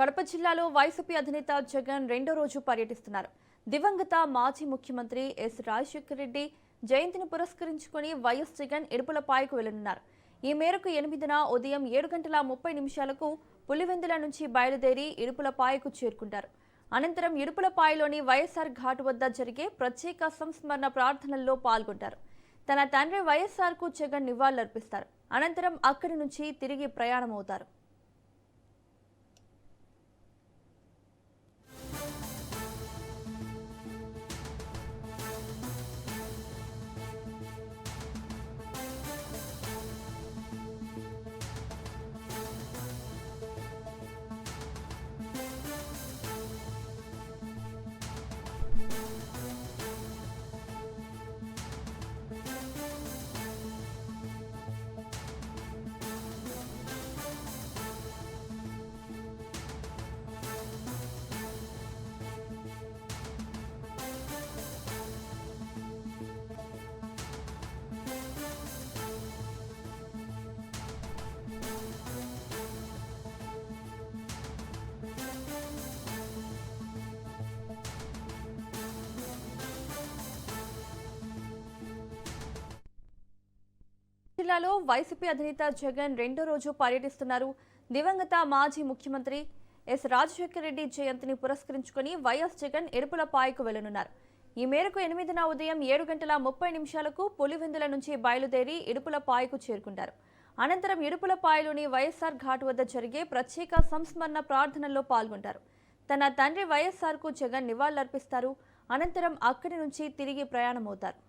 కడప జిల్లాలో వైసీపీ అధినేత జగన్ రెండో రోజు పర్యటిస్తున్నారు. దివంగత మాజీ ముఖ్యమంత్రి ఎస్ రాజశేఖర రెడ్డి జయంతిని పురస్కరించుకుని వైఎస్ జగన్ ఇడుపులపాయకు వెళ్లనున్నారు. ఈ మేరకు 8న ఉదయం 7:30 పులివెందుల నుంచి బయలుదేరి ఇడుపులపాయకు చేరుకుంటారు. అనంతరం ఇడుపులపాయలోని వైఎస్ఆర్ ఘాట్ వద్ద జరిగే ప్రత్యేక సంస్మరణ ప్రార్థనల్లో పాల్గొంటారు. తన తండ్రి వైఎస్ఆర్కు జగన్ నివాళులర్పిస్తారు. అనంతరం అక్కడి నుంచి తిరిగి ప్రయాణమవుతారు. జిల్లాలో వైసీపీ అధినేత జగన్ రెండో రోజు పర్యటిస్తున్నారు. దివంగత మాజీ ముఖ్యమంత్రి ఎస్ రాజశేఖర రెడ్డి జయంతిని పురస్కరించుకుని వైఎస్ జగన్ ఇడుపులపాయకు వెళ్లనున్నారు. ఈ మేరకు 8న ఉదయం 7:30 పులివెందుల నుంచి బయలుదేరి ఇడుపులపాయకు చేరుకుంటారు. అనంతరం ఇడుపులపాయలోని వైఎస్ఆర్ ఘాట్ వద్ద జరిగే ప్రత్యేక సంస్మరణ ప్రార్థనల్లో పాల్గొంటారు. తన తండ్రి వైఎస్ఆర్కు జగన్ నివాళులర్పిస్తారు. అనంతరం అక్కడి నుంచి తిరిగి ప్రయాణమవుతారు.